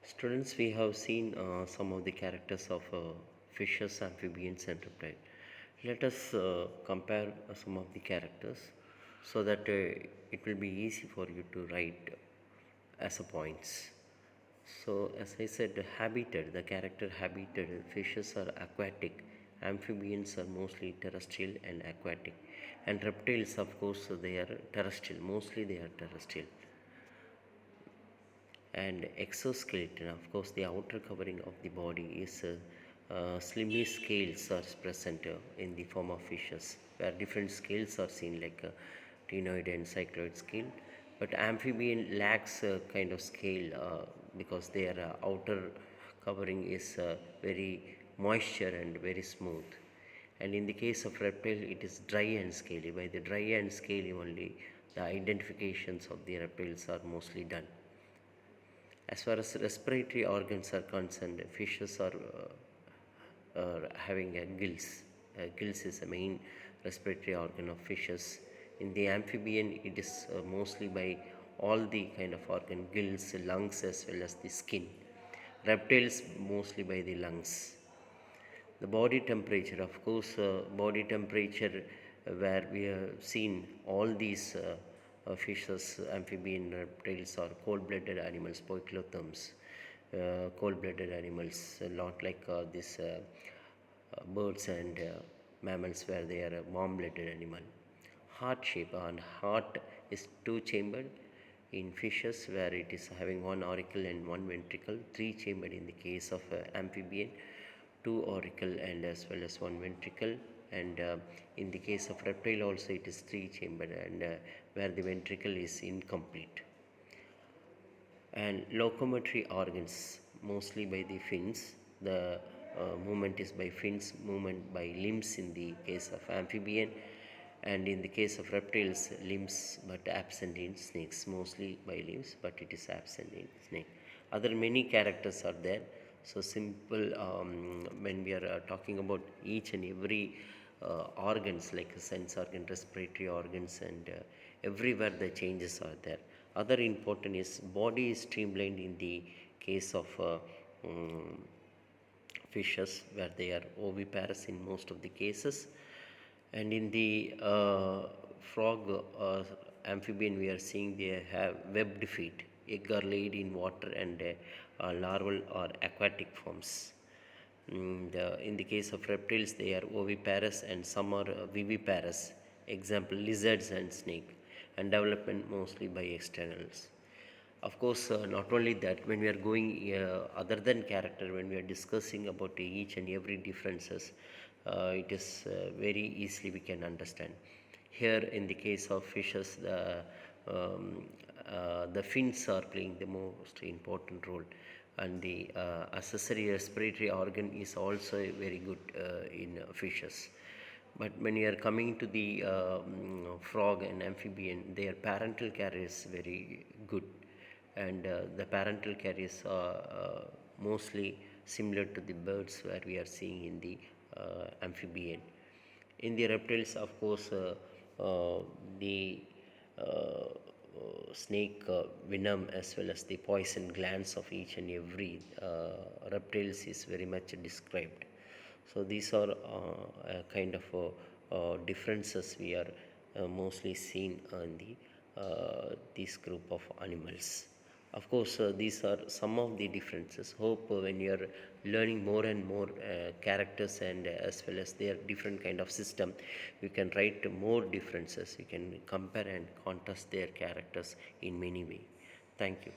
Students, we have seen some of the characters of fishes, amphibians, and reptiles. Let us compare some of the characters so that it will be easy for you to write as a points. So, as I said, habitat, the character habitat, fishes are aquatic, amphibians are mostly terrestrial and aquatic, and reptiles, of course, they are terrestrial, mostly they are terrestrial. And exoskeleton, of course, the outer covering of the body is slimy scales are present in the form of fishes, where different scales are seen like ctenoid and cycloid scale. But amphibian lacks a kind of scale because their outer covering is very moisture and very smooth. And in the case of reptile, it is dry and scaly. By the dry and scaly only, the identifications of the reptiles are mostly done. As far as respiratory organs are concerned, fishes are having a gills. Gills is the main respiratory organ of fishes. In the amphibian, it is mostly by all the kind of organ, gills, lungs, as well as the skin. Reptiles mostly by the lungs. The body temperature, of course, body temperature, where we have seen all these fishes, amphibian, reptiles, or cold-blooded animals, poikilotherms, cold-blooded animals, not like these birds and mammals, where they are a warm-blooded animal. Heart shape, and heart is two-chambered in fishes, where it is having one auricle and one ventricle, three-chambered in the case of amphibian, two auricle and as well as one ventricle. And in the case of reptile also it is three-chambered, and where the ventricle is incomplete. And locomotory organs, mostly by the fins. The movement is by fins, movement by limbs in the case of amphibian, and in the case of reptiles, limbs but absent in snakes, mostly by limbs but it is absent in snake. Other many characters are there. So simple, when we are talking about each and every organs like sense organ, respiratory organs, and everywhere the changes are there. Other important is body is streamlined in the case of um, fishes, where they are oviparous in most of the cases. And in the frog, amphibian, we are seeing they have webbed feet. Egg are laid in water, and larval or aquatic forms. In the case of reptiles, they are oviparous and some are viviparous. Example, lizards and snake, and development mostly by externals. Of course, not only that, when we are going other than character, when we are discussing about each and every differences, it is very easily we can understand. Here, in the case of fishes, the fins are playing the most important role, and the accessory respiratory organ is also very good in fishes. But when you are coming to the frog and amphibian, their parental care is very good, and the parental care is mostly similar to the birds where we are seeing in the amphibian. In the reptiles, of course, the snake venom as well as the poison glands of each and every reptiles is very much described. So these are kind of differences we are mostly seen in the this group of animals. Of course, these are some of the differences. Hope when you are learning more and more characters, and as well as their different kind of system, you can write more differences. You can compare and contrast their characters in many way. Thank you.